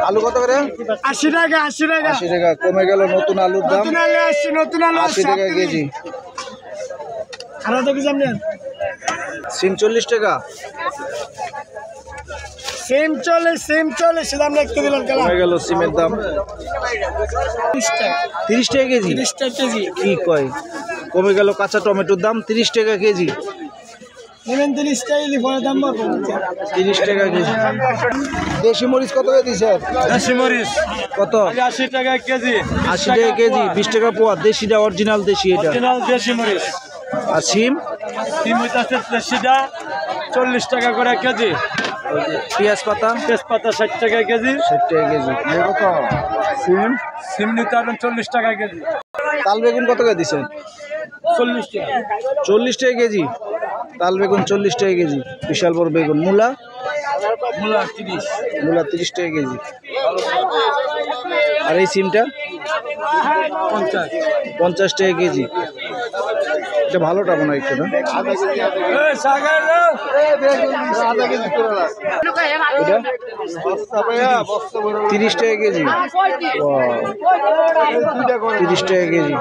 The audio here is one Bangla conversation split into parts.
আলু কত করে? 80 টাকা 80 টাকা কমে গেল। নতুন আলুর দাম নতুন আলু 80 টাকা কেজি। সিম 40 টাকা। সিম 40 দাম লিখতে দিলাম। কমে গেল সিমের দাম 30 টাকা কেজি। 30 টাকা কেজি কি কয়? কমে গেল কাঁচা টমেটোর দাম 30 টাকা কেজি। 30 টাকা দাম 30 টাকা কেজি। দেশি মরিচ কত করে দিছে? দেশি মরিচ কত? 80 টাকা কেজি। 80 টাকা কেজি, 20 টাকা পোয়া। দেশিটা অরিজিনাল দেশি এটা। অরিজিনাল দেশি মরিচ। আর সিম? সিম হইতাছে দেশিটা 40 টাকা করে কেজি। পেঁয়াজ পাতা? 60 টাকা কেজি। 60 টাকা কেজি। কত? সিম নিতে পারবেন 40 টাকা কেজি। তাল বেগুন কত করে দিছেন? 40 টাকা। 40 টাকা কেজি। তাল বেগুন 40 টাকা কেজি, বিশাল বড় বেগুন। মূলা? মূলা 30। মূলা 30 টাকা কেজি। আর এই সিমটা? 50 টাকা কেজি। এটা ভালোটা মনে হয় একটু না? এটা 30 টাকা কেজি। 30 টাকা কেজি।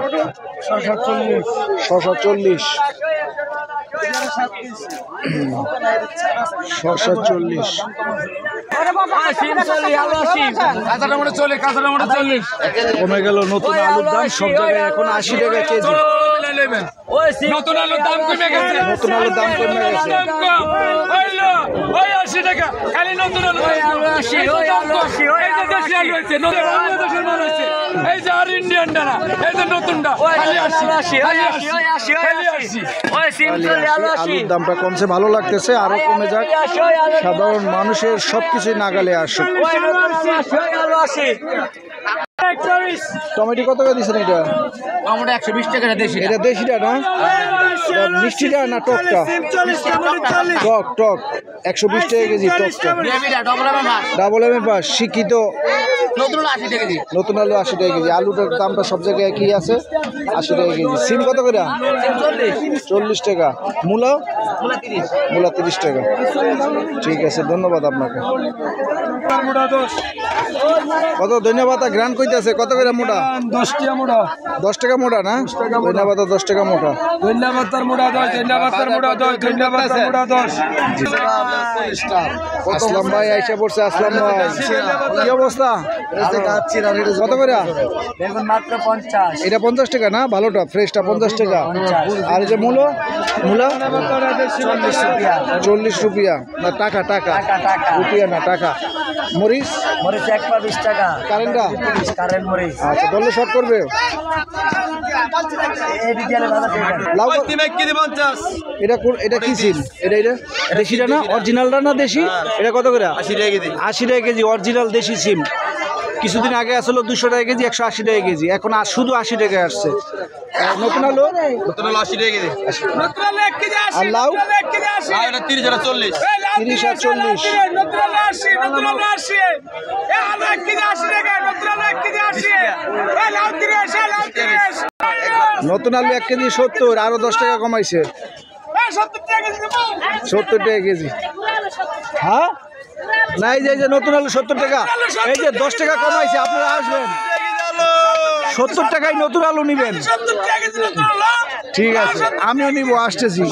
40। শসা 40। কমে গেল নতুন আলুর দাম সব জায়গায় এখন 80 টাকা কেজি। নতুন আলুর দাম কমে গেছে। নতুন আলুর দাম কমে গেছে। 80 টাকা খালি নতুন আলু। এই যে আর ইন্ডিয়ানটা না, এই যে নতুনটা খালি 80। আলুর দামটা কমছে, ভালো লাগতেছে। আরো কমে যাক, সাধারণ মানুষের সবকিছু নাগালে আসুক। টমেটো কত করে দিচ্ছেন? এটা আমরা 120 টাকা দেশি। এটা দেশিটা না? এটা মিষ্টিটা না টকটা? টক 120 টাকা কেজি। টকটা ডাবল এম এ পাস। শিক্ষিত নতুন 80 টাকা কেজি। নতুন আলু 80 টাকা কেজি। আলুটার দামটা সব জায়গায় কি আছে? 80 টাকা কেজি। সিম কত করে? 40 টাকা। মূলা? মূলা 30 টাকা। ঠিক আছে, ধন্যবাদ আপনাকে। কত ধন্যবাদ? গ্রান কইতেছে কত করে মোটা? 10 টাকা মোটা। 10 টাকা মোটা না? ধন্যবাদ 10 টাকা মোটা। ধন্যবাদ তার মোটা 10। ধন্যবাদ তার মোটা 10। ধন্যবাদ তার মোটা 10। আসলাম ভাই আইসা পড়ছে। আসলাম ভাই, কি অবস্থা? কত করে? বেগুন মাত্র 50। এটা 50 টাকা না? ভালোটা ফ্রেশটা 50 টাকা। আর এই যে মূলা? 40 রুপিয়া না? টাকা রুপিয়া না, টাকা। মরিচ? মরিচ 120 টাকা। কারেন্টটা? কারেন্ট মরিচ। আচ্ছা, ধরলে শর্ট করবে। লাউ এটা কি সিম? এটা দেশিটা না? অরিজিনালটা না দেশি? এটা কত করে? 80 টাকা কেজি। 80 টাকা কেজি অরিজিনাল দেশি সিম। কিছুদিন আগে আসলো 200 টাকা কেজি, 180 টাকা কেজি। এখন শুধু 80 টাকা আসছে। নতুন আলু? 80 টাকা কেজি। আর লাউ? 30 আর 40। 30 আর 40। নতুন আলু 1 কেজি 70, আরো 10 টাকা কমাইছে। 70 টাকা কেজি। হ্যাঁ না, এই যে নতুন আলু 70 টাকা। এই যে 10 টাকা কমাইছে, আপনারা আসবেন। 70 টাকায় নতুন আলু নিবেন? ঠিক আছে, আমিও নিব, আসতেছি।